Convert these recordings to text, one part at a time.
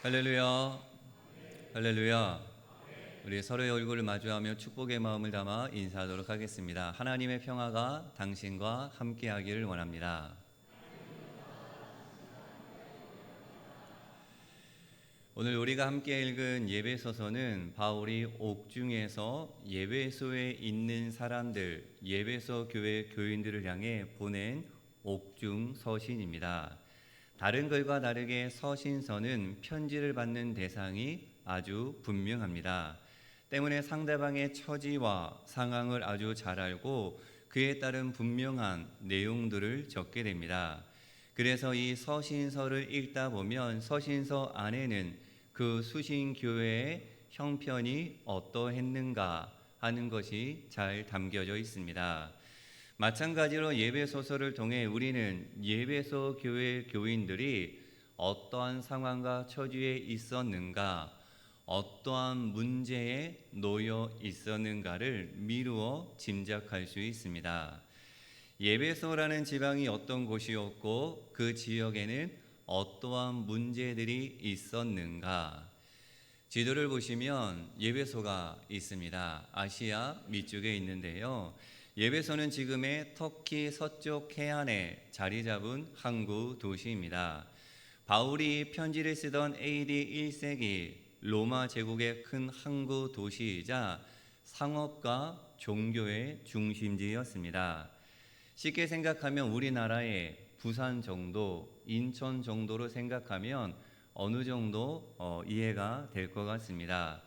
할렐루야, 할렐루야. 우리 서로의 얼굴을 마주하며 축복의 마음을 담아 인사하도록 하겠습니다. 하나님의 평화가 당신과 함께하기를 원합니다. 오늘 우리가 함께 읽은 예배서서는 바울이 옥중에서 예배소에 있는 사람들, 예배소 교회 교인들을 향해 보낸 옥중 서신입니다. 다른 글과 다르게 서신서는 편지를 받는 대상이 아주 분명합니다. 때문에 상대방의 처지와 상황을 아주 잘 알고 그에 따른 분명한 내용들을 적게 됩니다. 그래서 이 서신서를 읽다 보면 서신서 안에는 그 수신교회의 형편이 어떠했는가 하는 것이 잘 담겨져 있습니다. 마찬가지로 예배소서를 통해 우리는 예배소 교회 교인들이 어떠한 상황과 처지에 있었는가, 어떠한 문제에 놓여 있었는가를 미루어 짐작할 수 있습니다. 예배소라는 지방이 어떤 곳이었고 그 지역에는 어떠한 문제들이 있었는가. 지도를 보시면 예배소가 있습니다. 아시아 밑쪽에 있는데요. 예배소는 지금의 터키 서쪽 해안에 자리 잡은 항구 도시입니다. 바울이 편지를 쓰던 AD 1세기 로마 제국의 큰 항구 도시이자 상업과 종교의 중심지였습니다. 쉽게 생각하면 우리나라의 부산 정도, 인천 정도로 생각하면 어느 정도 이해가 될 것 같습니다.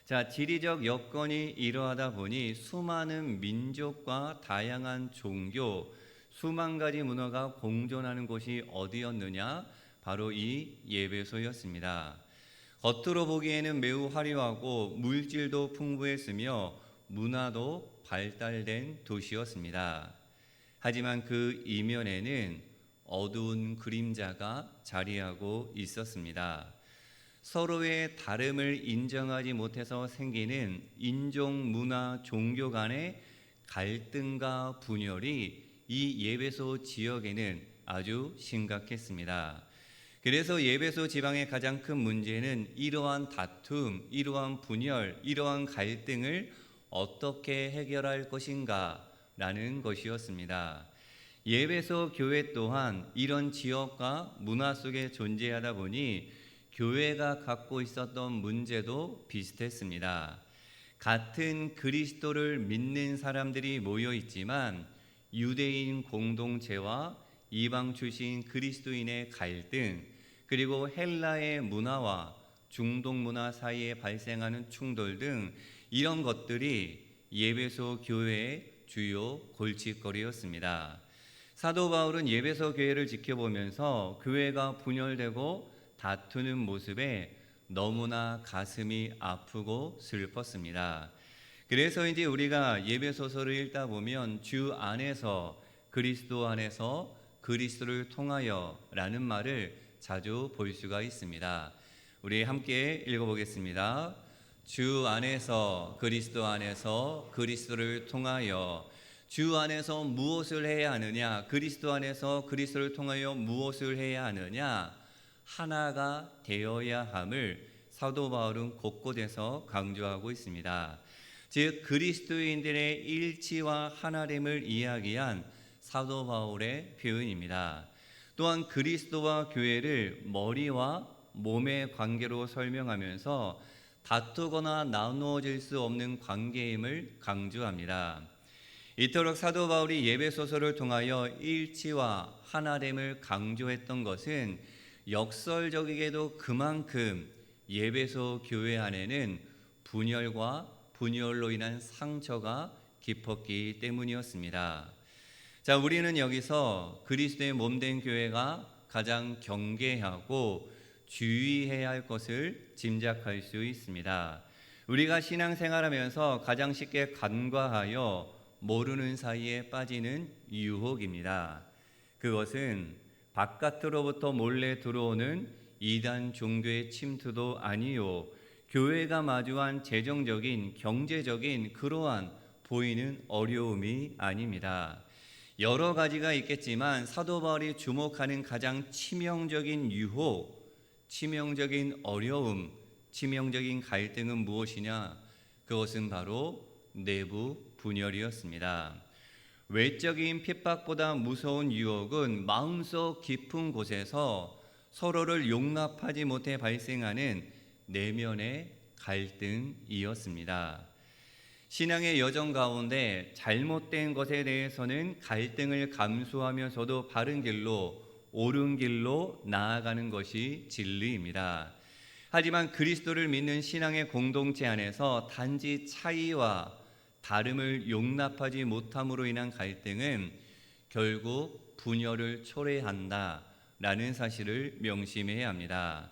자, 지리적 여건이 이러하다 보니 수많은 민족과 다양한 종교, 수만 가지 문화가 공존하는 곳이 어디였느냐? 바로 이 예배소였습니다. 겉으로 보기에는 매우 화려하고 물질도 풍부했으며 문화도 발달된 도시였습니다. 하지만 그 이면에는 어두운 그림자가 자리하고 있었습니다. 서로의 다름을 인정하지 못해서 생기는 인종, 문화, 종교 간의 갈등과 분열이 이 예배소 지역에는 아주 심각했습니다. 그래서 예배소 지방의 가장 큰 문제는 이러한 다툼, 이러한 분열, 이러한 갈등을 어떻게 해결할 것인가 라는 것이었습니다. 예배소 교회 또한 이런 지역과 문화 속에 존재하다 보니 교회가 갖고 있었던 문제도 비슷했습니다. 같은 그리스도를 믿는 사람들이 모여 있지만 유대인 공동체와 이방 출신 그리스도인의 갈등, 그리고 헬라의 문화와 중동 문화 사이에 발생하는 충돌 등 이런 것들이 예배소 교회의 주요 골칫거리였습니다. 사도 바울은 예배소 교회를 지켜보면서 교회가 분열되고 다투는 모습에 너무나 가슴이 아프고 슬펐습니다. 그래서 이제 우리가 예배소서를 읽다 보면 주 안에서 그리스도 안에서 그리스도를 통하여 라는 말을 자주 볼 수가 있습니다. 우리 함께 읽어보겠습니다. 주 안에서 그리스도 안에서 그리스도를 통하여. 주 안에서 무엇을 해야 하느냐? 그리스도 안에서 그리스도를 통하여 무엇을 해야 하느냐? 하나가 되어야 함을 사도 바울은 곳곳에서 강조하고 있습니다. 즉 그리스도인들의 일치와 하나됨을 이야기한 사도 바울의 표현입니다. 또한 그리스도와 교회를 머리와 몸의 관계로 설명하면서 다투거나 나누어질 수 없는 관계임을 강조합니다. 이토록 사도 바울이 예배소서를 통하여 일치와 하나됨을 강조했던 것은 역설적이게도 그만큼 예배소 교회 안에는 분열과 분열로 인한 상처가 깊었기 때문이었습니다. 자, 우리는 여기서 그리스도의 몸된 교회가 가장 경계하고 주의해야 할 것을 짐작할 수 있습니다. 우리가 신앙생활하면서 가장 쉽게 간과하여 모르는 사이에 빠지는 유혹입니다. 그것은 바깥으로부터 몰래 들어오는 이단 종교의 침투도 아니요, 교회가 마주한 재정적인, 경제적인 그러한 보이는 어려움이 아닙니다. 여러 가지가 있겠지만 사도 바울이 주목하는 가장 치명적인 유혹, 치명적인 어려움, 치명적인 갈등은 무엇이냐? 그것은 바로 내부 분열이었습니다. 외적인 핍박보다 무서운 유혹은 마음속 깊은 곳에서 서로를 용납하지 못해 발생하는 내면의 갈등이었습니다. 신앙의 여정 가운데 잘못된 것에 대해서는 갈등을 감수하면서도 바른 길로, 옳은 길로 나아가는 것이 진리입니다. 하지만 그리스도를 믿는 신앙의 공동체 안에서 단지 차이와 다름을 용납하지 못함으로 인한 갈등은 결국 분열을 초래한다라는 사실을 명심해야 합니다.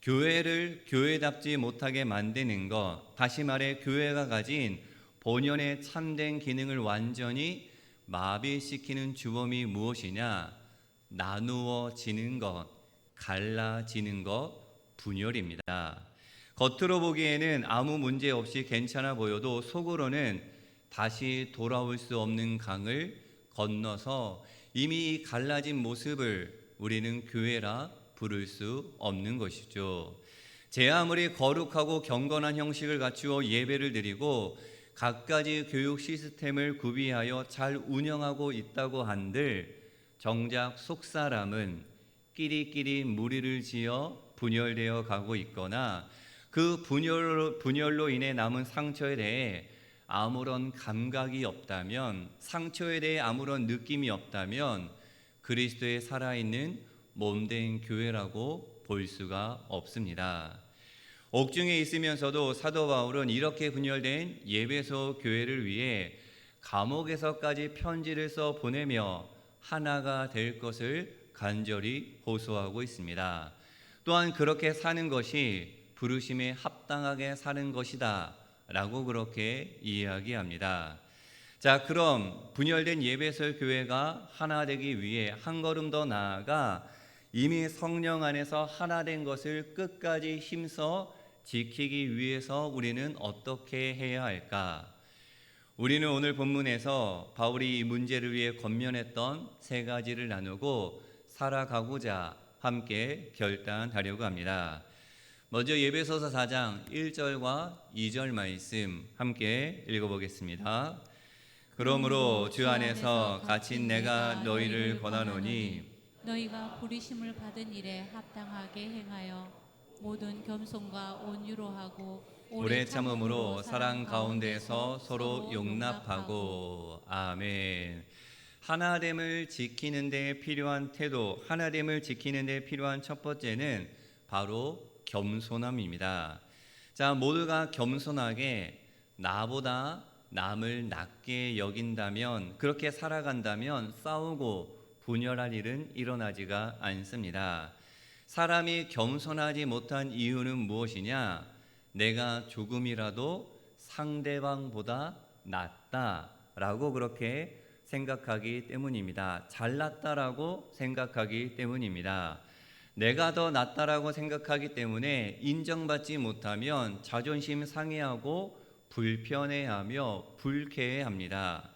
교회를 교회답지 못하게 만드는 것, 다시 말해 교회가 가진 본연의 참된 기능을 완전히 마비시키는 주범이 무엇이냐? 나누어지는 것, 갈라지는 것, 분열입니다. 겉으로 보기에는 아무 문제 없이 괜찮아 보여도 속으로는 다시 돌아올 수 없는 강을 건너서 이미 이 갈라진 모습을 우리는 교회라 부를 수 없는 것이죠. 제 아무리 거룩하고 경건한 형식을 갖추어 예배를 드리고 갖가지 교육 시스템을 구비하여 잘 운영하고 있다고 한들 정작 속사람은 끼리끼리 무리를 지어 분열되어 가고 있거나 그 분열로 인해 남은 상처에 대해 아무런 감각이 없다면, 상처에 대해 아무런 느낌이 없다면 그리스도의 살아있는 몸된 교회라고 볼 수가 없습니다. 옥중에 있으면서도 사도 바울은 이렇게 분열된 예배소 교회를 위해 감옥에서까지 편지를 써 보내며 하나가 될 것을 간절히 호소하고 있습니다. 또한 그렇게 사는 것이 부르심에 합당하게 사는 것이다 라고 그렇게 이야기합니다. 자, 그럼 분열된 예배소 교회가 하나 되기 위해 한 걸음 더 나아가 이미 성령 안에서 하나 된 것을 끝까지 힘써 지키기 위해서 우리는 어떻게 해야 할까? 우리는 오늘 본문에서 바울이 이 문제를 위해 권면했던 세 가지를 나누고 살아가고자 함께 결단하려고 합니다. 먼저 예배소서 4장 1절과 2절 말씀 함께 읽어보겠습니다. 그러므로 주 안에서 갇힌 내가 너희를 권하노니 너희가 부르심을 받은 일에 합당하게 행하여 모든 겸손과 온유로 하고 오래 참음으로 사랑 가운데서 서로 용납하고. 아멘. 하나됨을 지키는 데 필요한 태도, 하나됨을 지키는 데 필요한 첫 번째는 바로 겸손함입니다. 자, 모두가 겸손하게 나보다 남을 낮게 여긴다면, 그렇게 살아간다면 싸우고 분열할 일은 일어나지가 않습니다. 사람이 겸손하지 못한 이유는 무엇이냐? 내가 조금이라도 상대방보다 낫다라고 그렇게 생각하기 때문입니다. 잘났다라고 생각하기 때문입니다. 내가 더 낫다라고 생각하기 때문에 인정받지 못하면 자존심 상해하고 불편해하며 불쾌해합니다.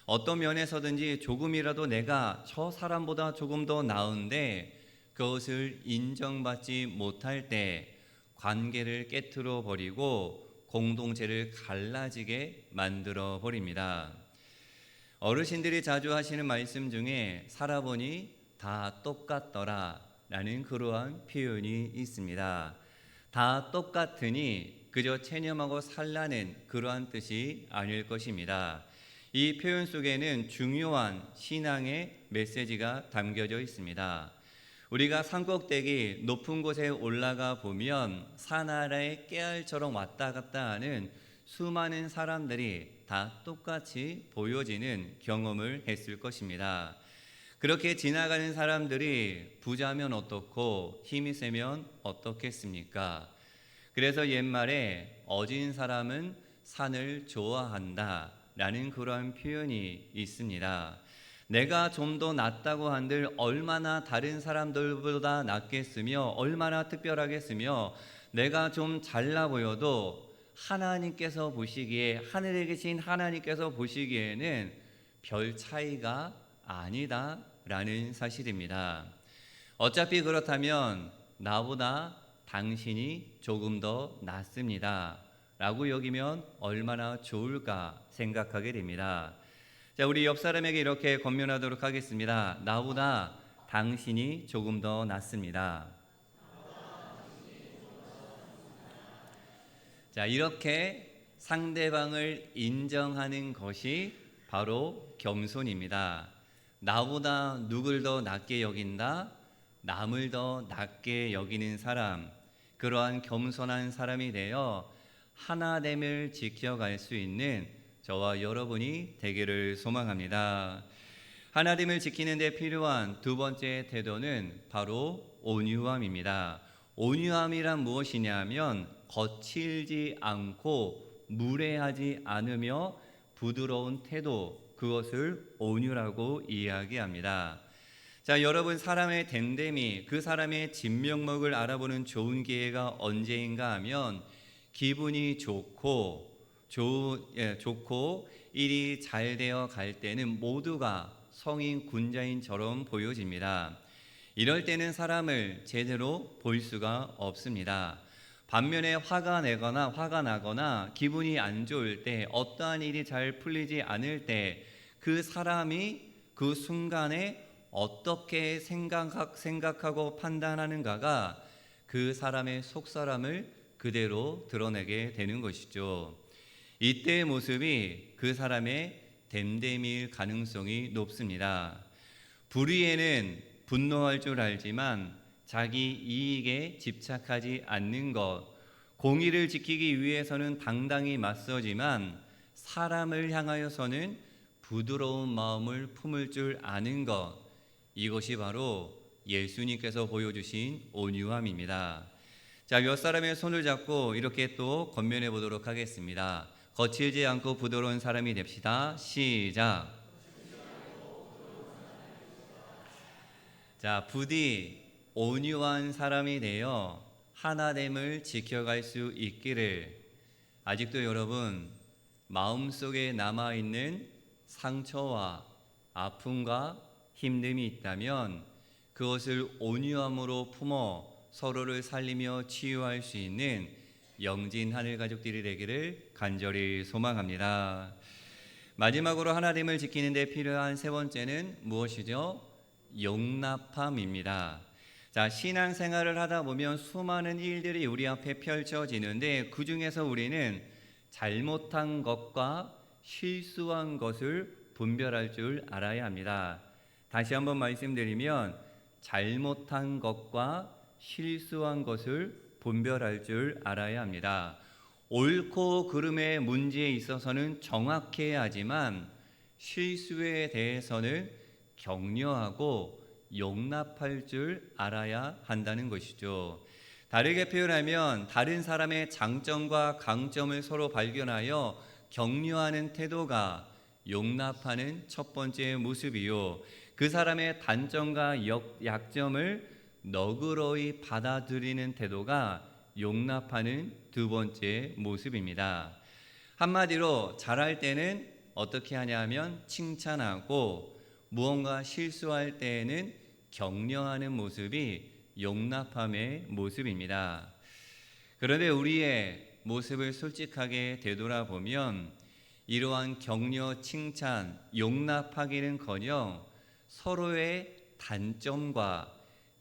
어떤 면에서든지 조금이라도 내가 저 사람보다 조금 더 나은데 그것을 인정받지 못할 때 관계를 깨트려 버리고 공동체를 갈라지게 만들어 버립니다. 어르신들이 자주 하시는 말씀 중에 살아보니 다 똑같더라 라는 그러한 표현이 있습니다. 다 똑같으니 그저 체념하고 살라는 그러한 뜻이 아닐 것입니다. 이 표현 속에는 중요한 신앙의 메시지가 담겨져 있습니다. 우리가 산꼭대기 높은 곳에 올라가 보면 산 아래에 깨알처럼 왔다 갔다 하는 수많은 사람들이 다 똑같이 보여지는 경험을 했을 것입니다. 그렇게 지나가는 사람들이 부자면 어떻고 힘이 세면 어떻겠습니까? 그래서 옛말에 어진 사람은 산을 좋아한다 라는 그런 표현이 있습니다. 내가 좀 더 낫다고 한들 얼마나 다른 사람들보다 낫겠으며 얼마나 특별하겠으며 내가 좀 잘나 보여도 하나님께서 보시기에, 하늘에 계신 하나님께서 보시기에는 별 차이가 아니다 라는 사실입니다. 어차피 그렇다면 나보다 당신이 조금 더 낫습니다 라고 여기면 얼마나 좋을까 생각하게 됩니다. 자, 우리 옆 사람에게 이렇게 권면하도록 하겠습니다. 나보다 당신이 조금 더 낫습니다. 자, 이렇게 상대방을 인정하는 것이 바로 겸손입니다. 나보다 누굴 더 낮게 여긴다, 남을 더 낮게 여기는 사람, 그러한 겸손한 사람이 되어 하나됨을 지켜갈 수 있는 저와 여러분이 되기를 소망합니다. 하나됨을 지키는 데 필요한 두 번째 태도는 바로 온유함입니다. 온유함이란 무엇이냐면 거칠지 않고 무례하지 않으며 부드러운 태도, 그것을 온유라고 이야기합니다. 자, 여러분, 사람의 됨됨이, 그 사람의 진면목을 알아보는 좋은 기회가 언제인가 하면 기분이 좋고 일이 잘 되어 갈 때는 모두가 성인 군자인처럼 보여집니다. 이럴 때는 사람을 제대로 볼 수가 없습니다. 반면에 화가 나거나 기분이 안 좋을 때, 어떠한 일이 잘 풀리지 않을 때 그 사람이 그 순간에 어떻게 생각하고 판단하는가가 그 사람의 속사람을 그대로 드러내게 되는 것이죠. 이때의 모습이 그 사람의 됨됨이일 가능성이 높습니다. 불의에는 분노할 줄 알지만 자기 이익에 집착하지 않는 것, 공의를 지키기 위해서는 당당히 맞서지만 사람을 향하여서는 부드러운 마음을 품을 줄 아는 것, 이것이 바로 예수님께서 보여주신 온유함입니다. 자, 몇 사람의 손을 잡고 이렇게 또 권면해 보도록 하겠습니다. 거칠지 않고 부드러운 사람이 됩시다. 시작. 자, 부디 온유한 사람이 되어 하나됨을 지켜갈 수 있기를. 아직도 여러분 마음속에 남아있는 상처와 아픔과 힘듦이 있다면 그것을 온유함으로 품어 서로를 살리며 치유할 수 있는 영진 하늘 가족들이 되기를 간절히 소망합니다. 마지막으로 하나됨을 지키는 데 필요한 세 번째는 무엇이죠? 용납함입니다. 자, 신앙생활을 하다 보면 수많은 일들이 우리 앞에 펼쳐지는데 그 중에서 우리는 잘못한 것과 실수한 것을 분별할 줄 알아야 합니다. 다시 한번 말씀드리면 잘못한 것과 실수한 것을 분별할 줄 알아야 합니다. 옳고 그름의 문제에 있어서는 정확해야 하지만 실수에 대해서는 격려하고 용납할 줄 알아야 한다는 것이죠. 다르게 표현하면 다른 사람의 장점과 강점을 서로 발견하여 격려하는 태도가 용납하는 첫 번째 모습이요, 그 사람의 단점과 약점을 너그러이 받아들이는 태도가 용납하는 두 번째 모습입니다. 한마디로 잘할 때는 어떻게 하냐면 칭찬하고 무언가 실수할 때에는 격려하는 모습이 용납함의 모습입니다. 그런데 우리의 모습을 솔직하게 되돌아보면 이러한 격려, 칭찬, 용납하기는커녕 서로의 단점과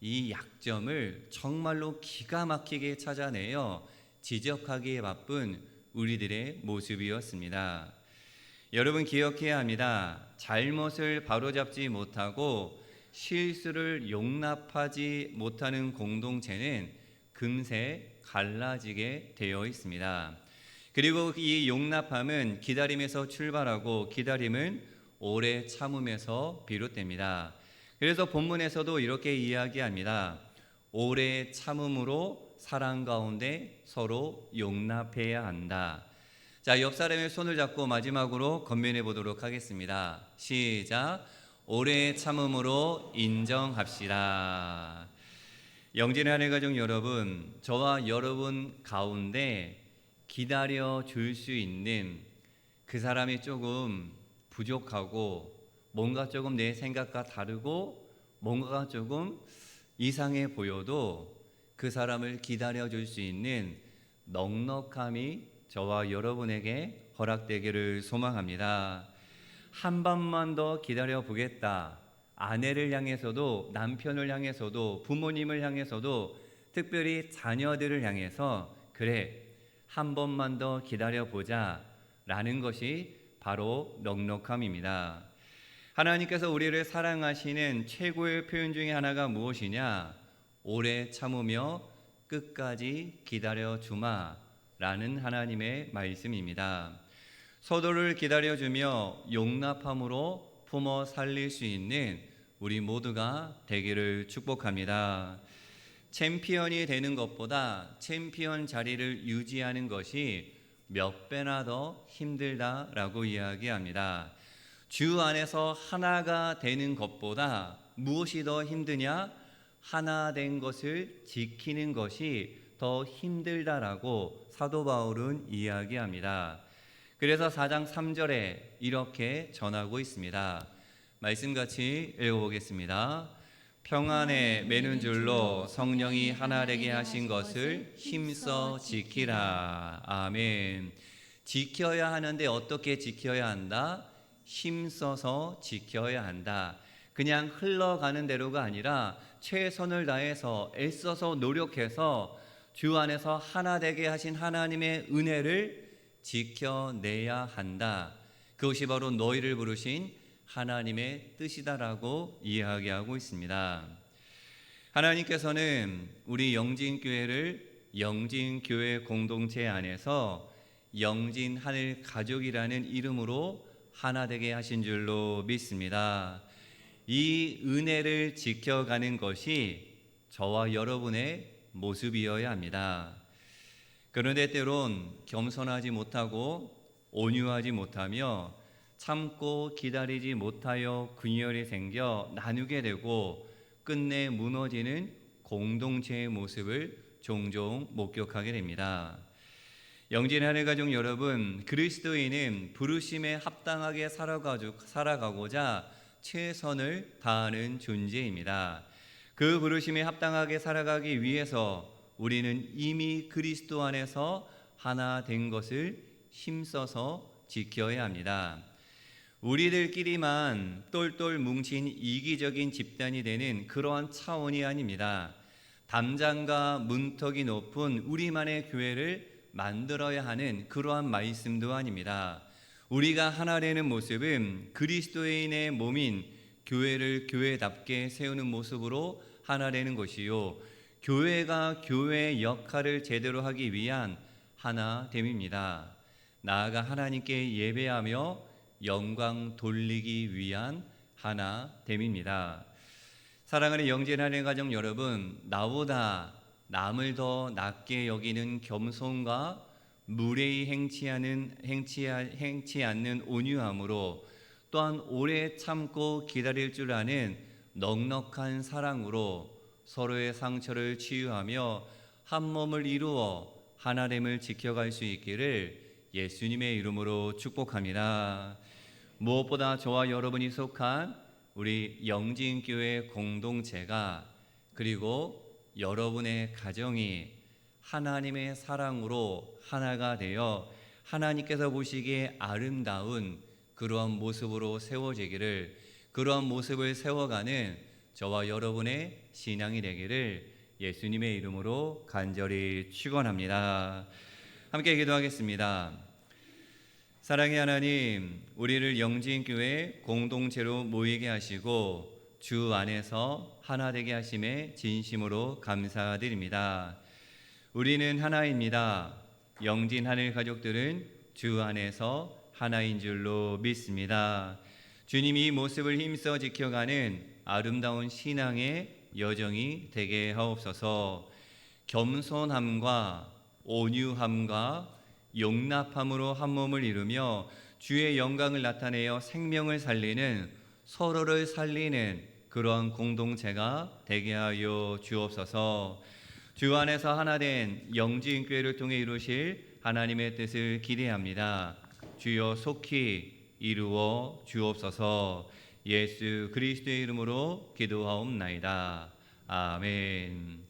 이 약점을 정말로 기가 막히게 찾아내어 지적하기에 바쁜 우리들의 모습이었습니다. 여러분 기억해야 합니다. 잘못을 바로잡지 못하고 실수를 용납하지 못하는 공동체는 금세 갈라지게 되어 있습니다. 그리고 이 용납함은 기다림에서 출발하고 기다림은 오래 참음에서 비롯됩니다. 그래서 본문에서도 이렇게 이야기합니다. 오래 참음으로 사랑 가운데 서로 용납해야 한다. 자, 옆 사람의 손을 잡고 마지막으로 권면해 보도록 하겠습니다. 시작. 오래 참음으로 인정합시다. 영진의 하늘 가족 여러분, 저와 여러분 가운데 기다려 줄 수 있는 그 사람이 조금 부족하고 뭔가 조금 내 생각과 다르고 뭔가가 조금 이상해 보여도 그 그 사람을 기다려 줄 수 있는 넉넉함이 저와 여러분에게 허락되기를 소망합니다. 한 번만 더 기다려 보겠다. 아내를 향해서도, 남편을 향해서도, 부모님을 향해서도, 특별히 자녀들을 향해서 그래, 한 번만 더 기다려 보자 라는 것이 바로 넉넉함입니다. 하나님께서 우리를 사랑하시는 최고의 표현 중에 하나가 무엇이냐? 오래 참으며 끝까지 기다려 주마 라는 하나님의 말씀입니다. 서로를 기다려주며 용납함으로 품어 살릴 수 있는 우리 모두가 되기를 축복합니다. 챔피언이 되는 것보다 챔피언 자리를 유지하는 것이 몇 배나 더 힘들다라고 이야기합니다. 주 안에서 하나가 되는 것보다 무엇이 더 힘드냐? 하나 된 것을 지키는 것이 더 힘들다라고 사도 바울은 이야기합니다. 그래서 4장 3절에 이렇게 전하고 있습니다. 말씀 같이 읽어보겠습니다. 평안에 매는 줄로 성령이 하나 되게 하신 것을 힘써 지키라. 아멘. 지켜야 하는데 어떻게 지켜야 한다? 힘써서 지켜야 한다. 그냥 흘러가는 대로가 아니라 최선을 다해서 애써서 노력해서 주 안에서 하나 되게 하신 하나님의 은혜를 지켜내야 한다. 그것이 바로 너희를 부르신 하나님의 뜻이다라고 이야기하고 있습니다. 하나님께서는 우리 영진교회를 영진교회 공동체 안에서 영진 하늘 가족이라는 이름으로 하나 되게 하신 줄로 믿습니다. 이 은혜를 지켜가는 것이 저와 여러분의 모습이어야 합니다. 그런데 때론 겸손하지 못하고 온유하지 못하며 참고 기다리지 못하여 분열이 생겨 나누게 되고 끝내 무너지는 공동체의 모습을 종종 목격하게 됩니다. 영진 하늘가족 여러분, 그리스도인은 부르심에 합당하게 살아가고자 최선을 다하는 존재입니다. 그 부르심에 합당하게 살아가기 위해서 우리는 이미 그리스도 안에서 하나 된 것을 힘써서 지켜야 합니다. 우리들끼리만 똘똘 뭉친 이기적인 집단이 되는 그러한 차원이 아닙니다. 담장과 문턱이 높은 우리만의 교회를 만들어야 하는 그러한 말씀도 아닙니다. 우리가 하나 되는 모습은 그리스도인의 몸인 교회를 교회답게 세우는 모습으로 하나 되는 것이요, 교회가 교회의 역할을 제대로 하기 위한 하나됨입니다. 나아가 하나님께 예배하며 영광 돌리기 위한 하나됨입니다. 사랑하는 영진 하늘 가족 여러분, 나보다 남을 더 낮게 여기는 겸손과 무례히 행치 않는 온유함으로, 또한 오래 참고 기다릴 줄 아는 넉넉한 사랑으로 서로의 상처를 치유하며 한 몸을 이루어 하나됨을 지켜갈 수 있기를 예수님의 이름으로 축복합니다. 무엇보다 저와 여러분이 속한 우리 영진교회 공동체가, 그리고 여러분의 가정이 하나님의 사랑으로 하나가 되어 하나님께서 보시기에 아름다운 그러한 모습으로 세워지기를, 그러한 모습을 세워가는 저와 여러분의 신앙이 되기를 예수님의 이름으로 간절히 축원합니다. 함께 기도하겠습니다. 사랑의 하나님, 우리를 영진교회 공동체로 모이게 하시고 주 안에서 하나 되게 하심에 진심으로 감사드립니다. 우리는 하나입니다. 영진 하늘 가족들은 주 안에서 하나인 줄로 믿습니다. 주님이 이 모습을 힘써 지켜가는 아름다운 신앙의 여정이 되게 하옵소서. 겸손함과 온유함과 용납함으로 한 몸을 이루며 주의 영광을 나타내어 생명을 살리는, 서로를 살리는 그러한 공동체가 되게 하여 주옵소서. 주 안에서 하나 된 영진교회를 통해 이루실 하나님의 뜻을 기대합니다. 주여 속히 이루어 주옵소서. 예수 그리스도의 이름으로 기도하옵나이다. 아멘.